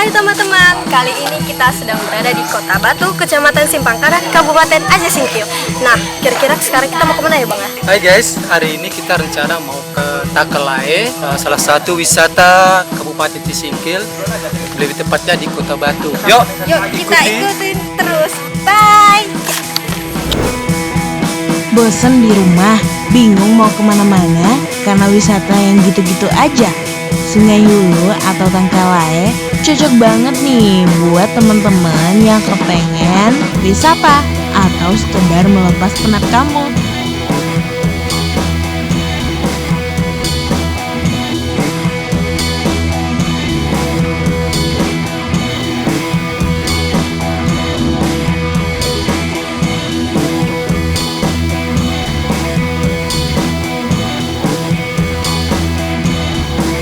Hai teman-teman, kali ini kita sedang berada di Kota Batu, Kecamatan Simpang Karat, Kabupaten Aceh Singkil. Nah, kira-kira sekarang kita mau kemana ya Bang? Hai guys, hari ini kita rencana mau ke Takelae, salah satu wisata Kabupaten Singkil, lebih tepatnya di Kota Batu. Yuk Kita ikutin terus. Bye! Bosen di rumah, bingung mau kemana-mana karena wisata yang gitu-gitu aja. Sungai Hulu atau Takelae cocok banget nih buat temen-temen yang kepengen wisata atau sekedar melepas penat kamu.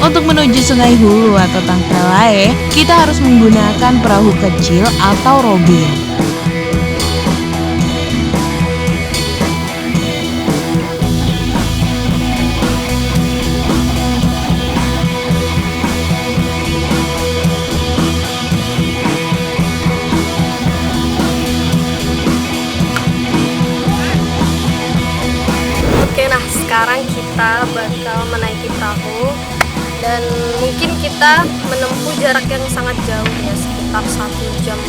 Untuk menuju Sungai Hulu atau Takelae, kita harus menggunakan perahu kecil atau robin. Oke, nah sekarang kita bakal menaiki perahu dan mungkin kita menempuh jarak yang sangat jauh ya, sekitar 1 jam.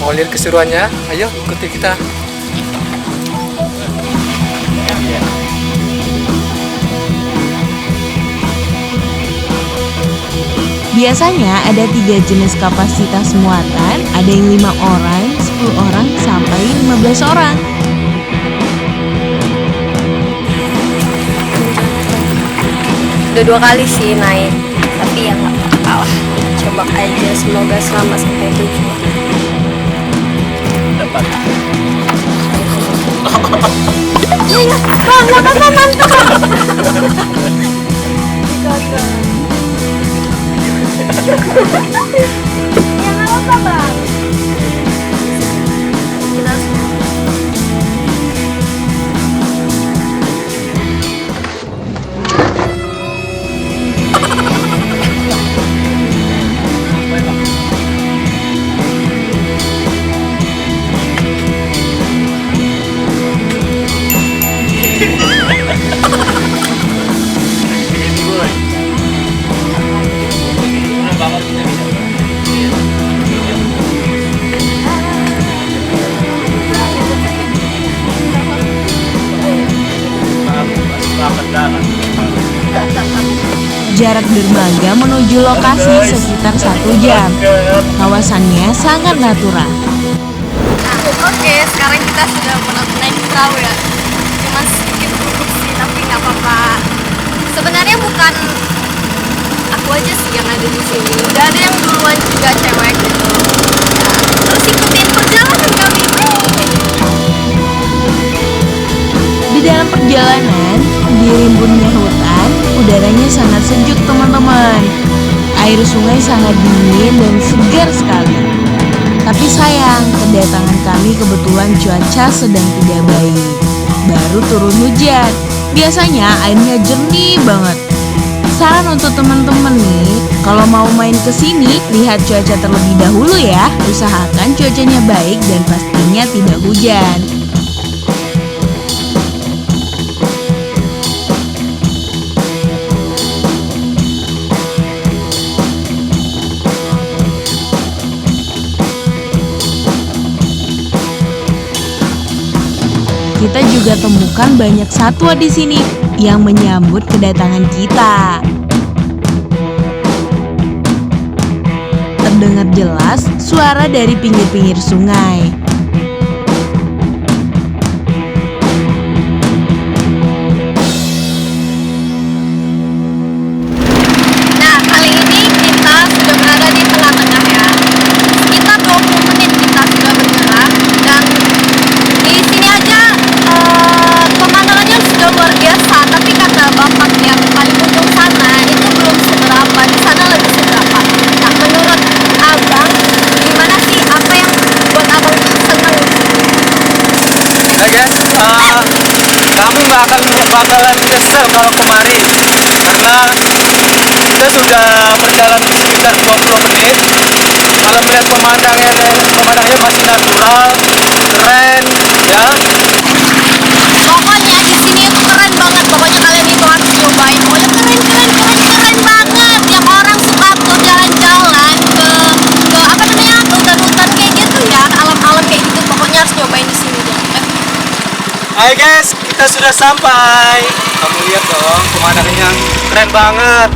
Mau lihat keseruannya? Ayo ikuti kita. Biasanya ada 3 jenis kapasitas muatan, ada yang 5 orang, 10 orang, sampai 15 orang. Udah 2 kali sih naik, tapi ya nggak apa-apa lah. Coba aja, semoga selamat sampai tujuan. Dapat. Iya, Bang, nggak apa-apa, mantap. Ya nggak apa-apa, Bang. Kita Jarak dermaga menuju lokasi sekitar 1 jam. Kawasannya sangat natural. Oke, sekarang kita sudah naik perahu ya. Cuma sedikit buruk sih, tapi nggak apa-apa. Sebenarnya bukan aku aja sih yang ada di sini. Udah ada yang duluan juga, cewek gitu. Ya, terus ikutin perjalanan kami. Di dalam perjalanan, di rimbunnya hutan, udaranya sangat sejuk teman-teman. Air sungai sangat dingin dan segar sekali. Tapi sayang, kedatangan kami kebetulan cuaca sedang tidak baik. Baru turun hujan. Biasanya airnya jernih banget. Saran untuk teman-teman nih, kalau mau main ke sini, lihat cuaca terlebih dahulu ya. Usahakan cuacanya baik dan pastinya tidak hujan. Kita juga temukan banyak satwa di sini yang menyambut kedatangan kita. Terdengar jelas suara dari pinggir-pinggir sungai. Nah, kali ini kita sudah berada di tengah-tengah ya. Sekitar 20 menit kita sudah bergerak dan di sini aja pemandangannya sudah luar biasa, tapi kata bapak yang paling ujung sana itu belum seberapa, di sana lebih seberapa. Nah, menurut abang gimana sih, apa yang buat abang senang di sini? Hai guys, kami bakalan nyesel kalau kemari karena kita sudah berjalan dan pemandangannya masih natural, keren, ya. Pokoknya di sini itu keren banget. Pokoknya kalian itu harus cobain. Pokoknya keren banget. Yang orang suka tuh jalan-jalan ke apa namanya, ke hutan-hutan kayak gitu ya, alam-alam kayak gitu. Pokoknya harus cobain di sini deh. Hai guys, kita sudah sampai. Kamu lihat dong, pemandangannya keren banget.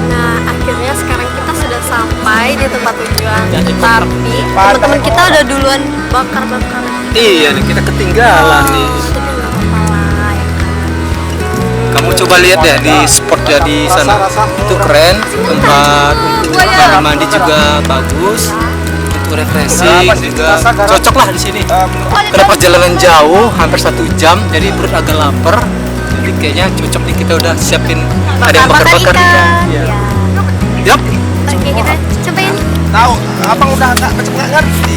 Nah, akhirnya sekarang kita sudah sampai di tempat tujuan. Tapi teman-teman kita udah duluan bakar-bakar. Iya nih, kita ketinggalan nih. Tapi nggak apa-apa lah, ya kan. Kamu coba lihat ya di spotnya di sana. Itu keren, tempat kamar mandi juga bagus. Untuk refreshing juga cocok lah di sini. Karena perjalanan jauh, hampir 1 jam, jadi perut agak lapar. Jadi kayaknya cocok nih, kita udah siapin ada yang bakar-bakar ikan. Iya. Yap. Oke, kita cobain. Tahu, abang udah nggak ngerti.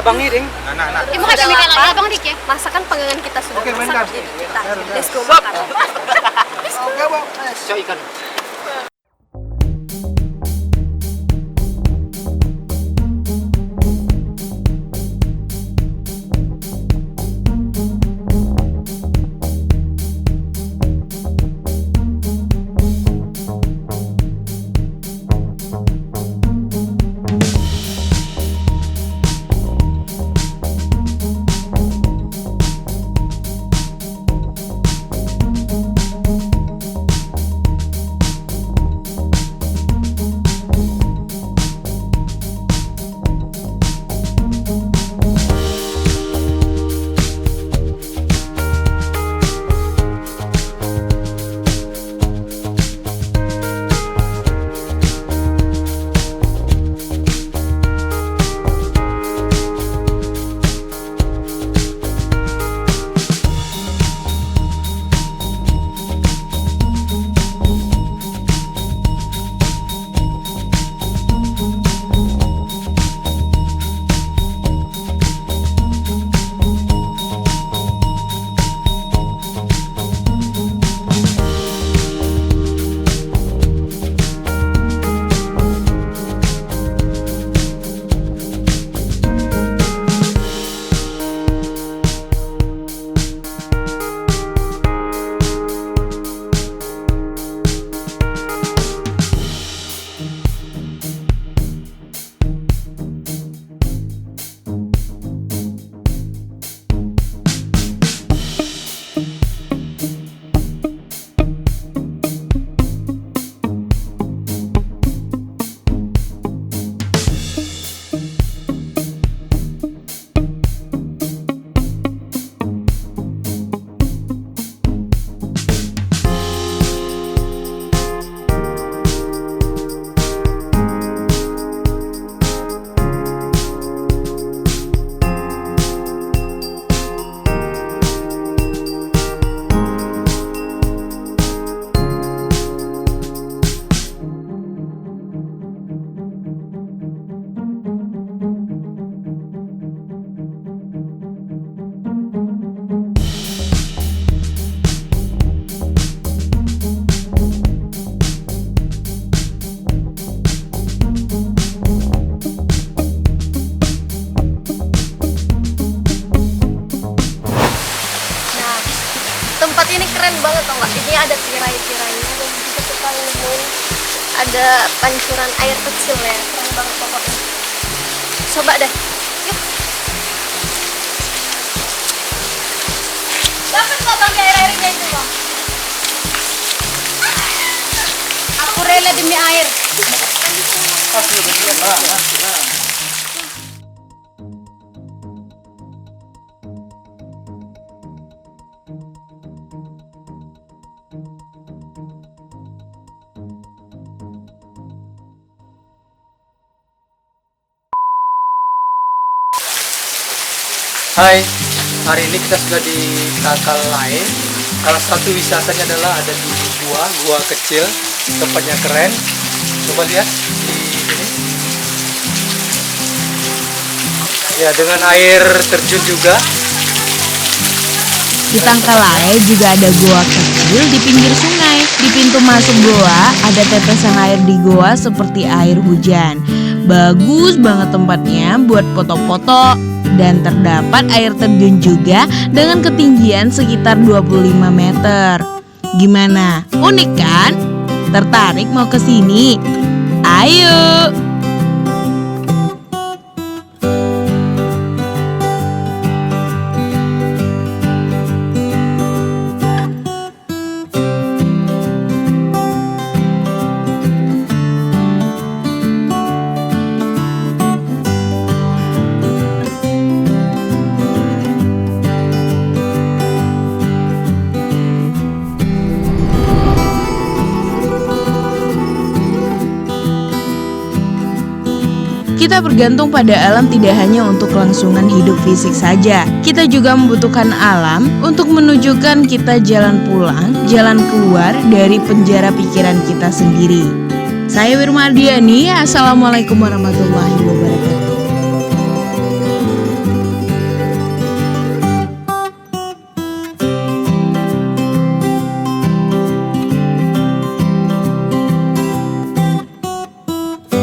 Abang Iring. Ibu kasih makan lagi, abang dik ya. Masakan panggangan kita sudah masak, jadi kita let's go makan. Coba ikan. ada pancuran air kecil ya, keren banget pokoknya. Coba deh, yuk. Dapat nggak bang air-airnya itu bang? Aku rela demi air. Hai, hari ini kita sudah di Kakal lain. Salah satu wisatanya adalah ada di gua kecil, tempatnya keren. Coba lihat di sini. Ya, dengan air terjun juga. Di Tangkalai juga ada goa kecil di pinggir sungai. Di pintu masuk goa ada tetesan air di goa seperti air hujan. Bagus banget tempatnya buat foto-foto. Dan terdapat air terjun juga dengan ketinggian sekitar 25 meter. Gimana? Unik kan? Tertarik mau ke sini? Ayo! Kita bergantung pada alam tidak hanya untuk kelangsungan hidup fisik saja. Kita juga membutuhkan alam untuk menunjukkan kita jalan pulang, jalan keluar dari penjara pikiran kita sendiri. Saya Wirma Ardiani, Assalamualaikum warahmatullahi wabarakatuh.